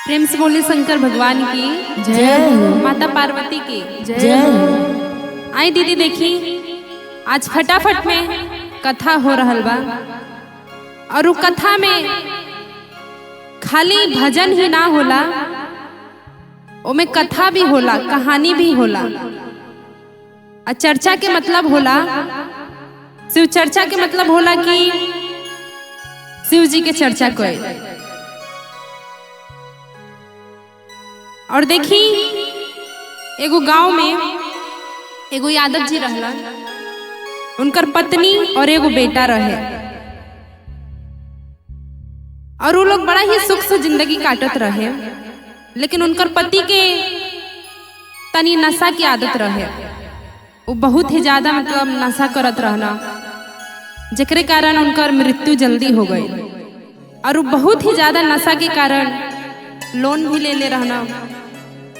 प्रेम से बोले शंकर भगवान की जय हो। माता पार्वती की जय हो। आई दीदी देखी आज फटाफट में कथा हो रहल बा और उ कथा में खाली भजन ही ना होला, ओमे कथा भी होला, कहानी भी होला। और चर्चा के मतलब होला, शिव चर्चा के मतलब होला कि शिव जी के चर्चा कोई। और देखी एगो गांव में एगो यादव जी रहला, उनकर पत्नी और एगो बेटा रहे और वो लोग बड़ा ही सुख से जिंदगी काटत रहे। लेकिन उनकर पति के तनी नशा की आदत रहे, वो बहुत ही ज्यादा मतलब नशा करत रहना, जेकरे कारण उनकर मृत्यु जल्दी हो गई। और वो बहुत ही ज्यादा नशा के कारण लोन भी ले ले रहना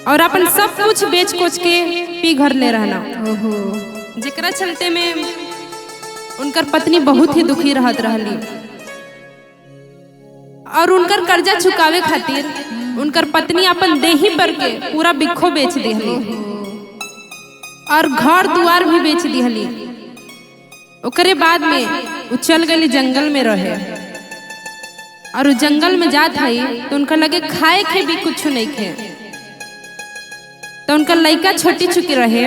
और अपन सब कुछ बेच कोच के पी घर ले रहना। जेकरा चलते में उनकर पत्नी बहुत ही दुखी रहत रहली और उनकर कर्जा चुकावे खातिर उनकर पत्नी अपन देही पर के पूरा बिखो बेच दिहली और घर दुआर भी बेच दिहली। ओकरे बाद में वो चल गई जंगल में रहे और जंगल में जात हई तो उनका लगे खाए के भी कुछ नहीं खे। तो उनका लड़का छोटी चुकी रहे,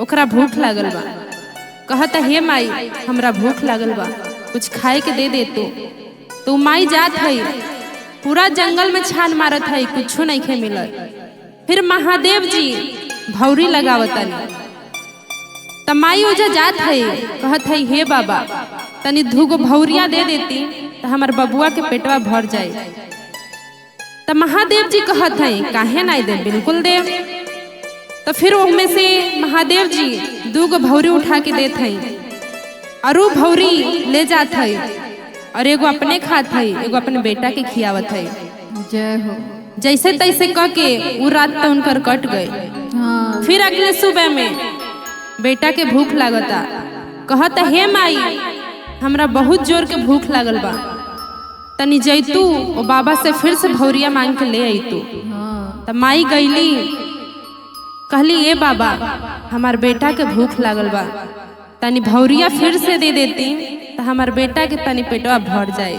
ओकरा भूख लागल बा, कहता हे माई हमरा भूख लागल बा, कुछ खाए के दे दे तो माई जात हई पूरा जंगल में छान मारत हई, कुछ नहीं खे मिलत। फिर महादेव जी भौरी लगावतनी त माई ओजा जात हई, कहत हई हे बाबा तनी धूगो भौरिया दे देती तो हमार बबुआ के पेटवा भर जाए। तो महादेव जी कहत हई काहे नहीं दे, बिल्कुल दे। तो फिर उनमें से महादेव जी दूगो भौरी उठा के देत हई और वो भौरी ले जात हई और एगो अपने खात हई, एगो अपने बेटा के खियावत हई। जय हो। जैसे तैसे कह के वो रात तो उनकर कट गए। हाँ। फिर अगले सुबह में बेटा के भूख लागता, कहता हे माई हमरा बहुत जोर के भूख लागल बा, तनी जैतू और बाबा से फिर से भौरिया मांग के ले आई तू। तो माई गईली, कहली ए बाबा हमार बेटा के भूख लागल बा, तनी भौरिया फिर से दे देती तो हमार बेटा के तनी पेटवा भर जाए।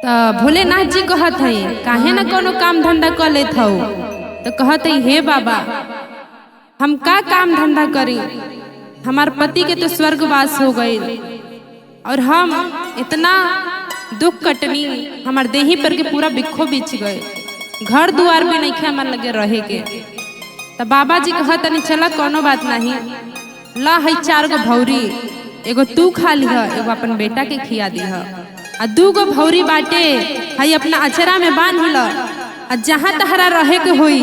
तो भोलेनाथ जी कहत हई काहे ना कोनो काम धंधा कर लेत हऊ। तो कहत हई हे बाबा हम का काम धंधा करी, हमार पति के तो स्वर्गवास हो गई और हम इतना दुख कटनी, हमार देही पर के पूरा बिखो बिछ गए, घर दुआर भी नहीं खे हमार लगे रहे के। तो बाबा जी कहत नहीं चला कोनो बात नहीं, ला हई 4 गो भौरी, एगो तू खा लिह, एगो अपन बेटा के खिया दीह, आ 2 गो भौरी बाटे हई अपना अचरा में बांध ल, आ जहाँ तहरा रहे के होई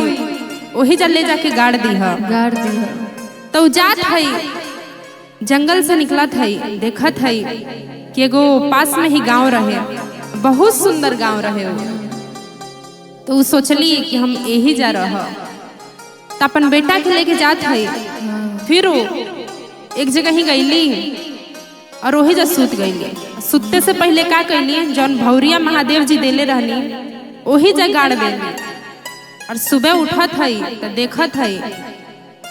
वही जा ले जाके गाड़ दीह। तो जात हई जंगल से निकलत हई, देखत हई कि एगो पास में ही गांव रहे, बहुत सुंदर गांव रहे वो। तो वो सोचली कि हम यही जा रह, तो अपन बेटा के लेके जात हई। फिर वो एक जगह ही गईली और वही जा सूत गईली। सुतते से पहले का कैली, जौन भौरिया महादेव जी देले रहनी वही जा गाड़ देली। और सुबह उठत हई तो देखत हई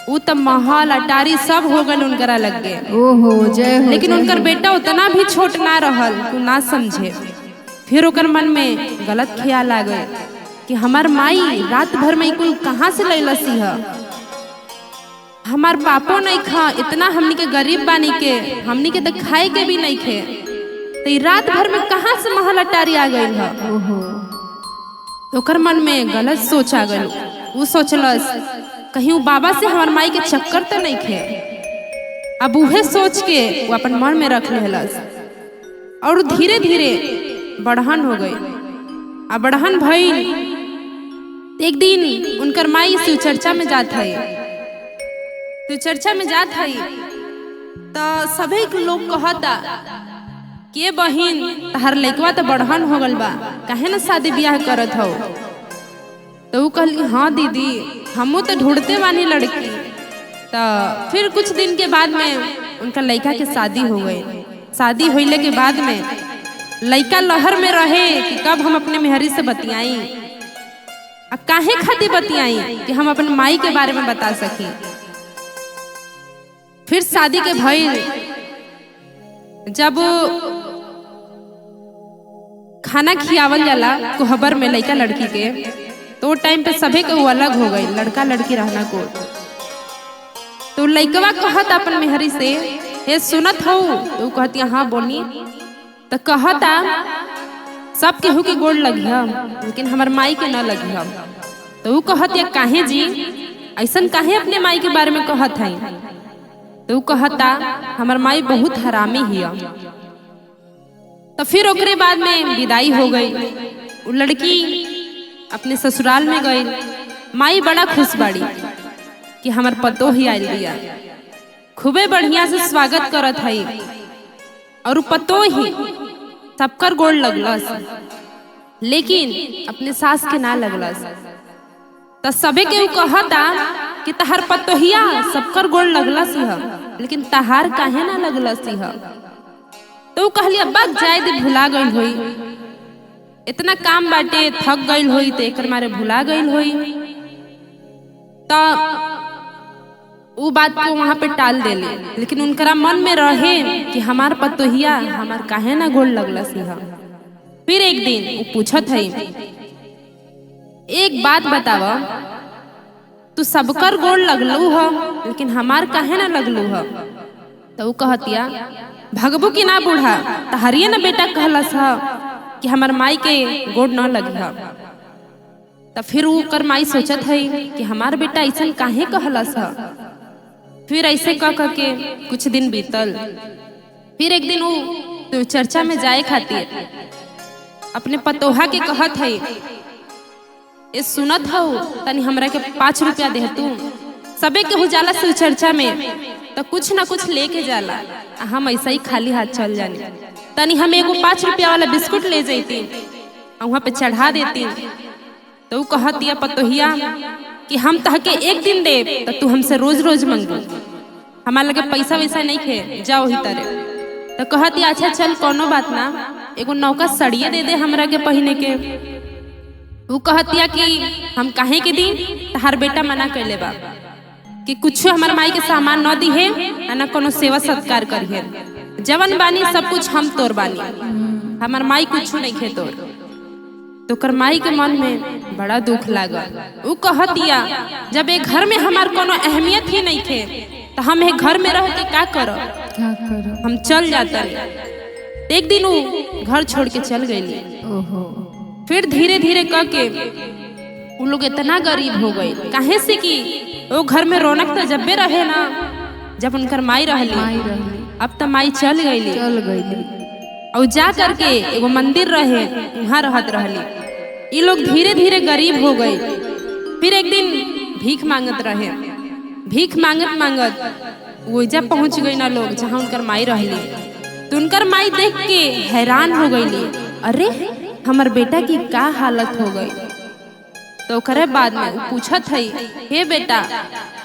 वो तो महल अटारी सब हो गए उनकरा लग गए। ओहो जय हो। लेकिन उनकर बेटा उतना भी छोट ना रहल, तू ना समझे। फिर ओकर मन में गलत ख्याल आ गए कि हमार माई रात भर में कुल कहाँ से लैलसी है, हमार पापो नहीं खा, इतना हमनी के गरीब बानी के हमनी के तो खाए के भी नहीं खे, तो रात भर में कहाँ से महल अटारी आ गई है। तो ओकर मन में गलत सोच आ गई। वो सोचलस कहीं वो बाबा से हमार माई के चक्कर तो नहीं खे। अब उहे सोच के वो अपन मन में रख लेलस और धीरे धीरे बढ़हन हो गई। अब बढ़हन भइल, एक दिन उनकर माई शिव चर्चा में जात हई। शिव चर्चा में जात हई तो सभी लोग कहता के बहिन तहर लइकवा तो बढ़हन हो गल बा, काहे ना शादी ब्याह करत हो। तो वो कहली हाँ दीदी हमू तो ढूंढते बानी लड़की। तो फिर कुछ दिन के बाद में उनका लड़का के शादी हो गई। शादी होइले के बाद में लइका लहर में रहे कि कब हम अपने मेहरी से बतियाई, काहे खातिर बतियाई कि हम अपने माई के बारे में बता सकी। फिर शादी के भइल, जब खाना खियावल जाला कोहबर में लइका लड़की के, तो वो टाइम पे सभे के वो अलग हो गई, लड़का लड़की रहना को। तो लइकवा कहत अपन मेहरी से, हे सुनत हो? तो कहती हाँ बोली। तो कहता सब केहू के गोड़ लगिया लेकिन हमार माई के न लगिया। तो वो कहत या काहे जी ऐसन काहे अपने माई के बारे में कहत है? तो वो कहता हमार माई बहुत हरामी हिया। तो फिर ओकरे बाद में विदाई हो गई, वो लड़की अपने ससुराल में गई। माई बड़ा खुश बाड़ी कि हमार पतो ही आयल दिया, खूबे बढ़िया से स्वागत करत है। और पतो ही सबकर गोड़ लगलस, लेकिन अपने सास के ना लगलस। तो सबे के कहता कि तहार पतोहिया सबकर गोड़ लगलस है, लेकिन तहार काहे ना लगलस है? तो कहली अब्बा जाए दे, भुला गई होई, इतना काम बाटे, थक गई होई तो एकर मारे भुला गई होई। तो वो बात को वहां पे टाल देले, लेकिन उनकरा मन में रहे कि हमार पतोहिया हमार काहे ना गोड़ लगलस है। फिर एक दिन वो पूछत है, एक बात बताव, तू सबकर गोड़ लगलू है लेकिन हमार काहे ना लगलू है? तो वो कहतिया भगबू की ना बूढ़ा, तहरिए ना बेटा कहलस है कि हमार माई के गोड़ न लगी है। तो फिर वो कर माई सोचत है कि हमार बेटा ऐसा काहे कहलस है। फिर ऐसे कह के कुछ दिन बीतल। फिर एक दिन वो तो चर्चा में जाए खातिर अपने पतोहा के कहत है, ए सुनत हो तनी हमरा के 5 रुपया दे तू। सबे के हो जाला से चर्चा में तो कुछ ना कुछ लेके जाला, हम ऐसा ही खाली हाथ चल जानी। तनी हम एगो 5 रुपया वाला बिस्कुट ले जैती और वहाँ पे चढ़ा देती। तो वो कहतिया पतोहिया कि हम तहके एक दिन दे तो तू हमसे रोज रोज मंगू, हमारे लगे पैसा वैसा नहीं खे, जाओ ही तरह। तो कहती अच्छा चल कोनो बात ना, एगो नौका सड़िए दे दे हमरा के पहने के। वो कहतिया कि हम काहे के दी, तहार बेटा मना कर ले बा कि कुछ हमार माई के सामान न दी है, ना कोनो सेवा सत्कार करिए, जवन बानी सब कुछ हम तोर बानी, हमार माई कुछ नहीं खे तोर। तो कर माई के मन में बड़ा दुख लागा। वो कहतिया जब एक घर में हमार कोनो अहमियत ही नहीं थे तो हम एक घर में रह के क्या करो, हम चल जाते। एक दिन वो घर छोड़ के चल गई। फिर धीरे धीरे कह के वो लोग इतना गरीब हो गए, काहे से कि वो घर में रौनक तो जब भी रहे ना जब उनकर माई रहली। अब तो माई चल गई और जा करके एगो मंदिर रहे वहाँ रहत रहली। ये लोग धीरे धीरे गरीब हो गए। फिर एक दिन भीख मांगत रहे, भीख मांगत मांगत वोजा पहुँच गई ना लोग जहाँ उनकर माई रहली। तो उनकर माई देख के हैरान हो गई, अरे हमार बेटा की क्या हालत हो गई। तो करे बाद में पूछत है, हे बेटा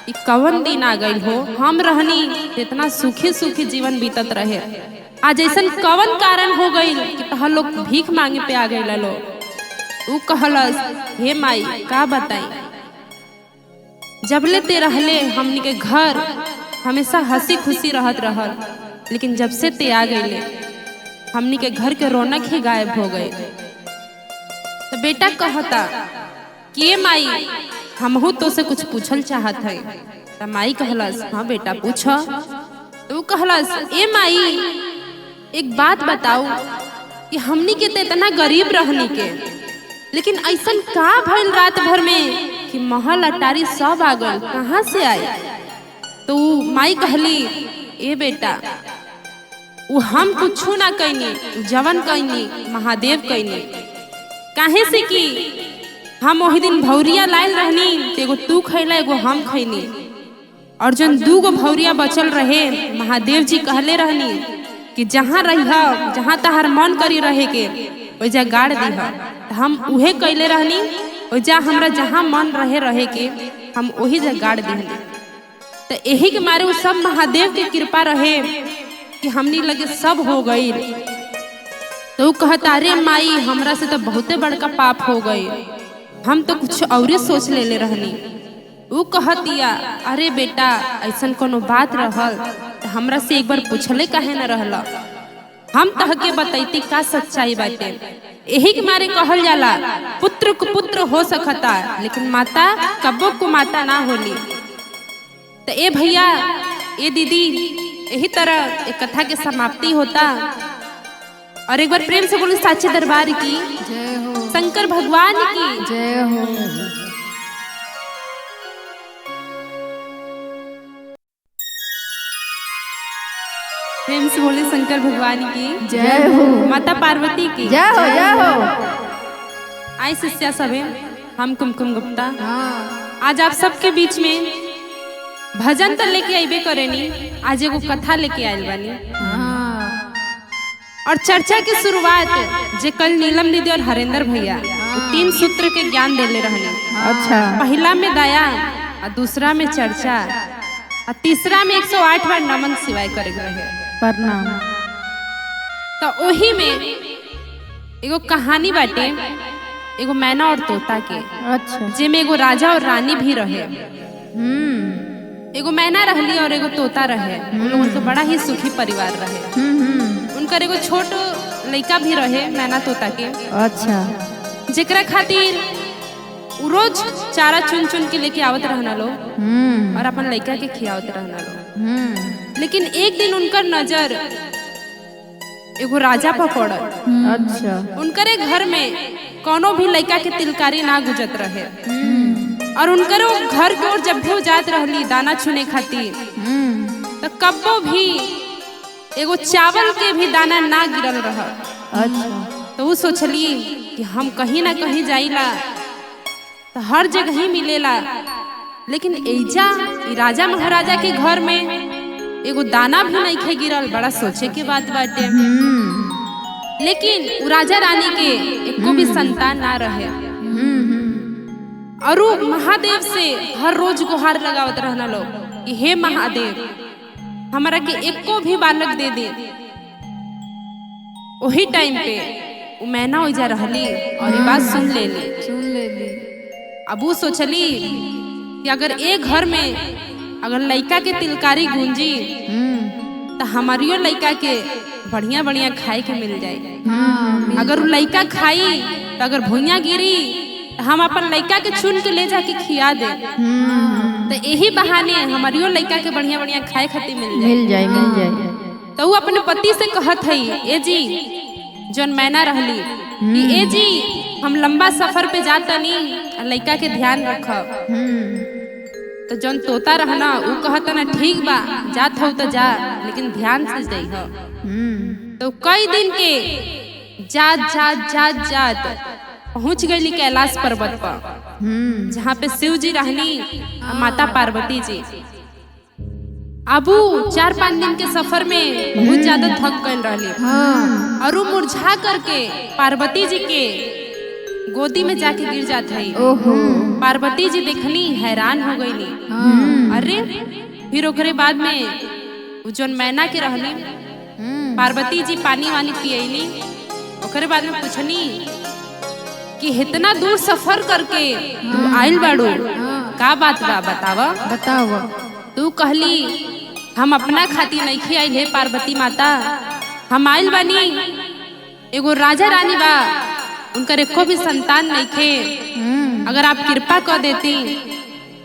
ये कवन दिन आ गई हो, हम रहनी इतना सुखी सुखी जीवन बीतत रहे, आज ऐसा कवन कारण हो गई कि तहां लोग भीख मांगे पे आ गए लो। उ कहलस, हे माई का बताई, जबले ते रहले हमनी के घर हमेशा हंसी खुशी रहत रहल, लेकिन जब से ते आ गईले हमनी के घर के रौनक ही गायब हो गए। तो बेटा कहता कि माई हमहू तो से कुछ पूछल चाहत है। तो माई कहलस, हाँ बेटा पूछ। तो कहलस, ए माई एक बात बताओ कि हमनी के तो इतना गरीब रहनी के, लेकिन ऐसा का भइल रात भर में कि महल अटारी सब आ गए, कहाँ से आए? तो माई कहली, ए बेटा वो हम कुछ ना कहनी, जवन कहनी महादेव कहनी। काहे से कि हम वही दिन भौरिया लायल रहनी, एगो तू खैला एगो हम खैनी, और जन 2 गो भौरिया बचल रहे महादेव जी कहले रहनी कि जहाँ रहिहा, जहाँ तहार मन करी रहे के ओजा गाड़ दीहा। हम उहे कैले रहनी, ओजा हमरा जहाँ मन रहे के हम वही जगह गाड़ दीहनी। तो यही के मारे वो सब महादेव की कृपा रहे कि हमनी लगे सब हो गई। तो कहता अरे माई हमरा से तो बहुते बड़का पाप हो गई, हम तो कुछ और सोच ले रहनी। वो कहतिया अरे बेटा ऐसा कोनो बात रहल तो हमरा से एक बार पूछले काहे न रहला, हम तहके बतैती का सच्चाई बाटे। यही के मारे कहल जाला पुत्र को पुत्र हो सकता लेकिन माता कब्बो को माता ना होली। तो ए भैया ए दीदी यही तरह एक कथा के समाप्ति होता। और एक बार प्रेम से बोलो साचे दरबार की जय हो, शंकर भगवान की जय हो। प्रेम से बोले शंकर भगवान की जय हो, माता पार्वती की जय हो, जय हो। आई शिष्या सभे हम कुमकुम गुप्ता हाँ, आज आप सबके बीच में भजन तो लेके आइबे करेनी, आज एगो कथा लेके आइल बानी। हाँ, और चर्चा की शुरुआत जे कल नीलम दीदी और हरेंद्र भैया वो 3 सूत्र के ज्ञान देले रहने। अच्छा, पहला में दया और दूसरा में चर्चा और तीसरा में 108 बार नमन शिवाय करे रहे। प्रणाम। तो वही में एगो कहानी बाटे एगो मैना और तोता के, अच्छा, जेमे एगो राजा और रानी भी रहे। हम्म, एगो मैना रहली और एगो तोता रहे। उन लोगन के बड़ा ही सुखी परिवार रहे। उनकर एगो छोट लड़का भी रहे मैना तोता के, अच्छा, जेकरा खातिर उ रोज चारा चुन चुन के लेके आवत रहना लो और अपन लड़का के खियावत रहना लो। लेकिन एक दिन उनकर नजर एगो राजा पर पड़ल। अच्छा, उनकरे घर में कोनो भी लड़का के तिलकारी ना गुजरत रहे और उनकर घर के ओर जब भी वो जात रहली दाना चुने खातिर तो कब्बो भी एगो चावल के भी दाना ना गिरल रह। अच्छा, तो वो सोचली कि हम कहीं ना कहीं जाइला तो हर जगह ही मिलेला, लेकिन एजा ई राजा महाराजा के घर में एगो दाना भी नहीं खे गिरल। बड़ा सोचे के बात बाटे। लेकिन उ राजा रानी के एको भी संतान ना रहे और उ महादेव से हर रोज गुहार लगावत रहना लोग कि हे महादेव हमारा के एको भी बालक दे दे। वही टाइम पे उ मैना ओइजा रहली और ये बात सुन ले ली। अब वो सोचली कि अगर एक घर में अगर लड़का के तिलकारी गूंजी तो हमारियो लड़का के बढ़िया बढ़िया खाए के मिल जाए। अगर लड़का खाई तो अगर भुइया गिरी तो हम अपन लड़का के चुन के ले जाके खिया दे, तो यही बहाने हमारियो लड़का के बढ़िया बढ़िया खाए खातिर मिल जाए। मिल जाए। तो वो अपने पति से कहत है ए जी जौन मैना रहली कि ए जी हम लंबा सफर पे जाता नहीं लड़का के ध्यान रखब। तो जौन तोता रहना वो कहता ना ठीक बा जात हो तो जा लेकिन ध्यान से जाइह। तो कई दिन के जात जात जात जात पहुंच गई कैलाश पर्वत पर जहाँ पे शिव जी रहनी और माता पार्वती जी। अबू 4-5 दिन के सफर में बहुत ज्यादा थक गए रहली और वो मुरझा करके पार्वती जी के गोदी में जाके गिर जात है। पार्वती जी देखनी हैरान हो गई। अरे फिर ओकरे बाद में जौन मैना के रहली पार्वती जी पानी वानी पियली। ओकरे बाद में पूछनी कि इतना दूर सफर करके तू आइल बाड़ू का बात बा बतावा। बताओ। तू कहली हम अपना खातिर नहीं खियाई है पार्वती माता, हम आइल बानी एगो राजा रानी बा उनकर एको भी संतान नहीं थे। अगर आप कृपा कर देती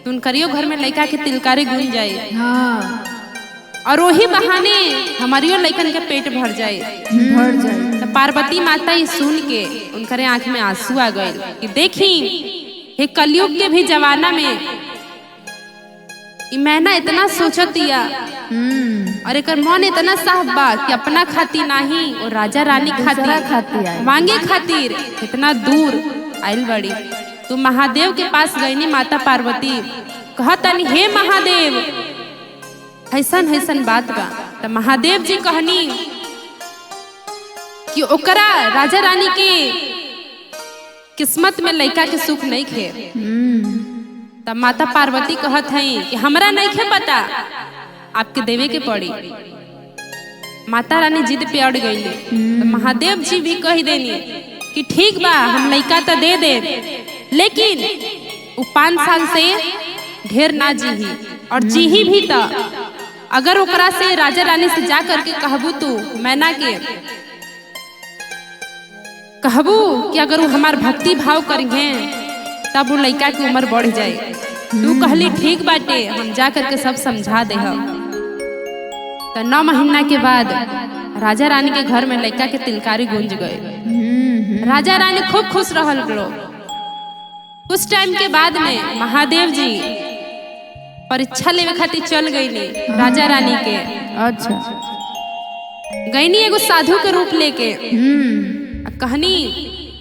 तो उनकरियो घर में लड़का के तिलकारी गुन जाए और वही बहाने हमारियो लड़कन के पेट भर जाए। तो पार्वती माता ये सुन के उनकरे आंख में आंसू आ गए कि देखी हे कलयुग के भी जमाना में मैना इतना सोचतिया और एक मन इतना साफ बा कि अपना खातिर नहीं और राजा रानी खातिर मांगे खातिर इतना दूर आइल बड़ी। तो महादेव के पास गईनी माता पार्वती कहतनी हे महादेव ऐसन ऐसन बात बा। तो महादेव जी कहनी कि ओकरा राजा रानी के किस्मत में लड़का के सुख नहीं खे। तब माता पार्वती कहत है कि हमरा नहीं खे पता आपके देवे के पड़ी। माता रानी जिद पे अड़ गई। तो महादेव जी भी कह देनी कि ठीक बा हम लइका तो दे दे, लेकिन वो 5 साल से ढेर ना जीही, और जीही भी तो अगर ओकरा से राजा रानी से जा करके कहबू तू मैना के कहबू कि अगर वो हमार भक्ति भाव करेंगे तब वो लइका की उम्र बढ़ जाए। तू कहली ठीक बाटे हम जा करके सब समझा दे। तो 9 महीना के बाद राजा रानी के घर में लइका के तिलकारी गूंज गए। राजा रानी खूब खुश रहल लोग। कुछ टाइम के बाद में महादेव जी परीक्षा लेवे खातिर चल गईली राजा रानी के। अच्छा। गईनी एगो साधु के रूप लेके, कहनी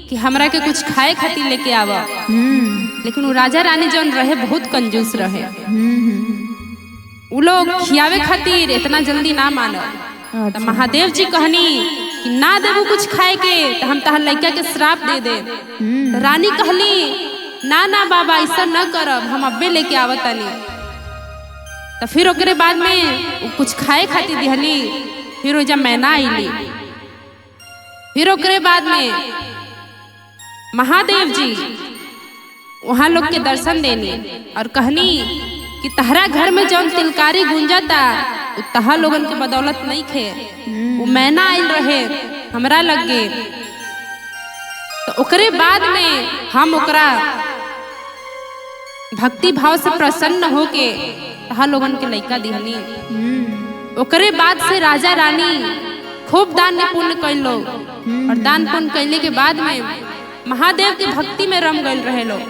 कि हमरा के कुछ खाए खातिर लेके आवा। लेकिन वो राजा रानी जौन रहे बहुत कंजूस रहे। वो लोग खियावे खातिर इतना जल्दी ना मानो। तो महादेव जी कहनी कि ना देबू कुछ खाए के तो हम तहर लइका के श्राप दे दे। तो रानी कहली ना ना बाबा ऐसा न करब, हम अब्बे लेके आवतानी। तो फिर ओकरे बाद में कुछ खाए खातिर दिहली। फिर वो जब मैना आईली, फिर ओकरे बाद में महादेव जी वहां लोग के दर्शन देनी और कहनी कि तहरा घर में जौन तिलकारी गुंजाता तहा लोगन के बदौलत नहीं खे, वो मैना आइल रहे हमरा लग गे। तो ओकरे बाद में हम ओकरा भक्ति भाव से प्रसन्न होके तहा लोगन के लइका दिहनी। ओकरे बाद से राजा रानी खूब दान पुण्य कैल लोग, और दान पुण्य कैले के बाद में महादेव की भक्ति में रम गए रहे लोग,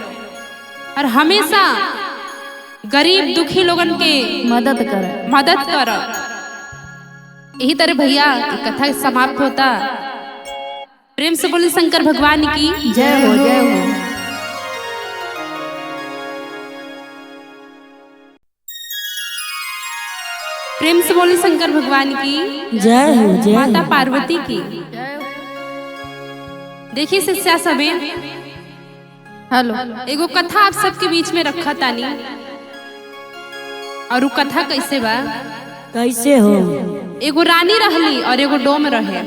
और हमेशा गरीब दुखी लोगन के मदद कर। यही तरह भैया कथा समाप्त होता। प्रेम से बोले शंकर भगवान की जय हो, जय हो। प्रेम से बोले शंकर भगवान की जय हो, जय हो। माता पार्वती की। देखिए शिष्या सबे, हेलो, एगो कथा आप सबके बीच में रखा तानी। और वो कथा कैसे बा? कैसे हो? एगो रानी रहली और एगो डोम रहे।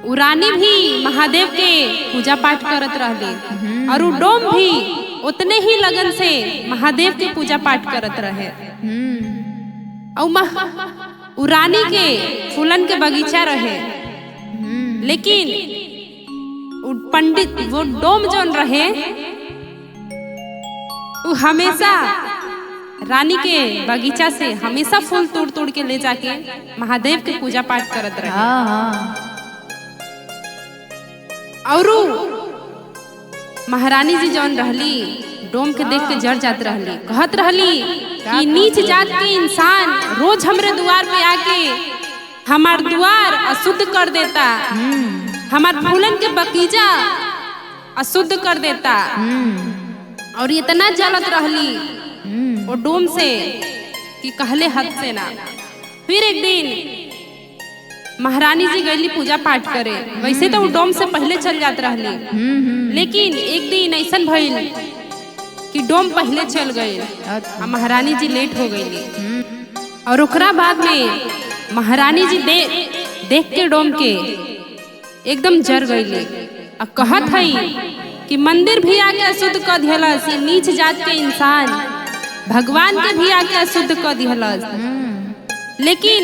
वो रानी भी महादेव के पूजा पाठ करत रहली, और वो डोम भी उतने ही लगन से महादेव के पूजा पाठ करत रहे। और रानी के फूलन के बगीचा रहे, लेकिन पंडित वो डोम जोन रहे वो हमेशा रानी के बगीचा से हमेशा फूल तोड़ तोड़ के ले जाके महादेव के पूजा पाठ करत रहे। और महारानी जी जौन रहली डोम के देख के जड़ जात रहली, कहत रहली कि नीच जात के इंसान रोज हमरे द्वार पे आके हमार द्वार अशुद्ध कर देता, हमार फूलन के बगीचा अशुद्ध कर देता। और इतना जलत रहली वो डोम से कि कहले हद से ना। फिर एक दिन महारानी जी गईली पूजा पाठ करे। वैसे तो वो डोम से पहले चल जात रहली, लेकिन एक दिन ऐसा भइल कि डोम पहले चल गई और महारानी जी लेट हो गईली। और ओकरा बाद में महारानी जी देख के डोम के एकदम जर गईली और कहत हई कि मंदिर भी आके अशुद्ध कर दिहलस, नीच जात के इंसान भगवान के भी आके अशुद्ध कर दिहलस। लेकिन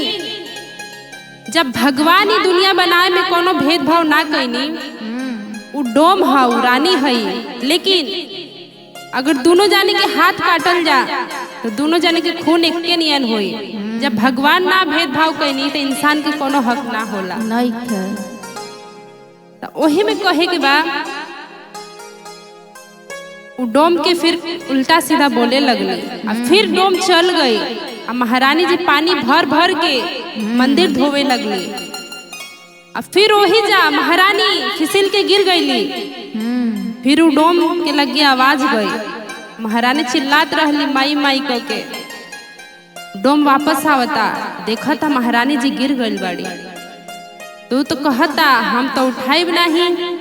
जब भगवान ही दुनिया बनाए में कोनो भेदभाव ना कईनी, वो डोम है वो रानी है, लेकिन अगर दोनों जाने के हाथ काटल जा तो दोनों जाने के खून एके नियन होई। जब भगवान ना भेदभाव कईनी तो इंसान के कोनो हक ना होला। नहीं है। तो वही में कहे के बा वो डोम के फिर उल्टा सीधा बोले लगली और फिर डोम चल गई और महारानी जी पानी भर भर के मंदिर धोवे लगली। और फिर वही जा महारानी फिसल के गिर गईली। फिर वो डोम के लगे आवाज गई, महारानी चिल्लात रहली माई माई कह के। डोम वापस आवता, देखा था महारानी जी गिर गई बाड़ी। तो कहता हम तो उठाइब नहीं।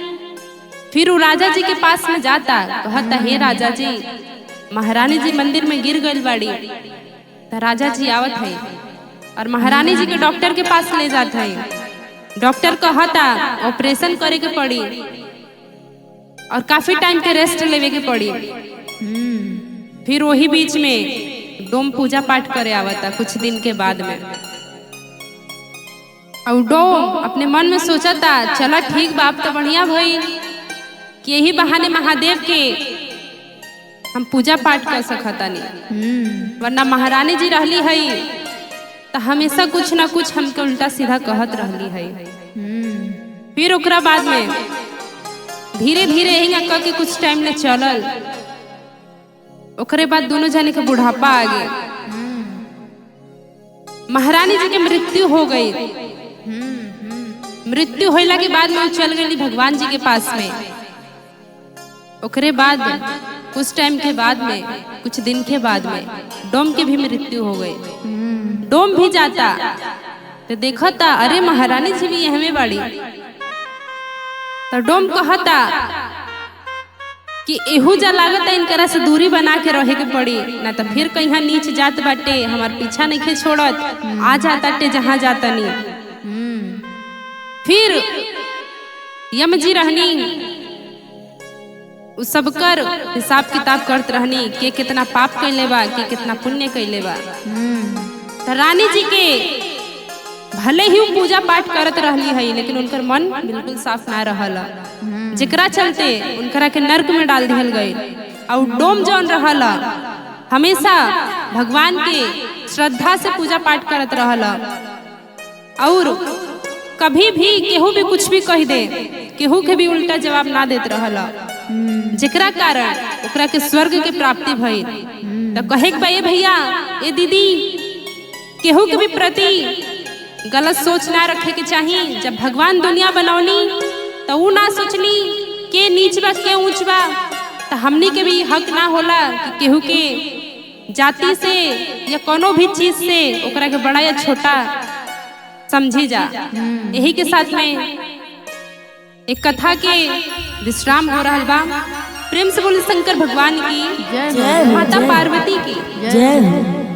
फिर वो राजा जी के पास में जाता, कहता हे राजा जी महारानी जी मंदिर में गिर गई बाड़ी। तो राजा जी आवत है, और महारानी जी के डॉक्टर के पास ले जात है। डॉक्टर कहता ऑपरेशन करे के पड़ी और काफी टाइम के रेस्ट लेवे के पड़ी। फिर वही बीच में डोम पूजा पाठ करे आवता कुछ दिन के बाद में। और डोम अपने मन में सोचता चला ठीक बाप तो बढ़िया भई कि यही बहाने महादेव के हम पूजा पाठ कर सकता नहीं, वरना महारानी जी रहली है तो हमेशा कुछ ना कुछ हमके उल्टा सीधा कहत रहली है। फिर ओकरा बाद में धीरे धीरे यही कह के कुछ टाइम ले चलल। ओकरे बाद दोनों जाने के बुढ़ापा आ गए। महारानी जी के मृत्यु हो गई। मृत्यु होला के बाद में चल गई भगवान जी के पास में। ओकरे बाद कुछ टाइम के बाद में कुछ दिन के बाद में डोम की भी मृत्यु हो गई। डोम भी जाता तो देखता अरे महारानी जी भी यह में बाड़ी। तो डोम कहता कि एहू जा लागत इनकरा से दूरी बना के रहे के पड़ी, ना तो फिर कहीं नीच जात बाटे हमार पीछा नहीं छोड़त, आ जाता टे जहाँ जाता नहीं। फिर यम जी रहनी उस सबकर हिसाब किताब करत रहनी के कितना पाप कैले बा के कितना पुण्य कैले बा। तो रानी जी के भले ही पूजा पाठ करत रहली है लेकिन उनकर मन बिल्कुल साफ ना रहल, जेकरा चलते उनकरा के नर्क में डाल दिहल गई। और डोम जौन रहल हमेशा भगवान के श्रद्धा से पूजा पाठ करत रहल और कभी भी केहू भी कुछ भी कह दे केहू के भी उल्टा जवाब ना देत रहल, जेकरा कारण ओकरा के स्वर्ग के प्राप्ति भई। तो कहे के भैया ए दीदी केहू के भी प्रति गलत सोच ना रखे के चाहिए। जब भगवान दुनिया बनौनी तो ऊ ना सोचनी के नीच बा के ऊंच बा, तो हमनी के भी हक ना होला कि केहू के जाति से या कोनो भी चीज से ओकरा के बड़ा या छोटा समझी जा। यही के साथ में एक कथा के विश्राम हो रहा बा। प्रेम से बोले शंकर भगवान की, जय, माता जय, पार्वती की जय।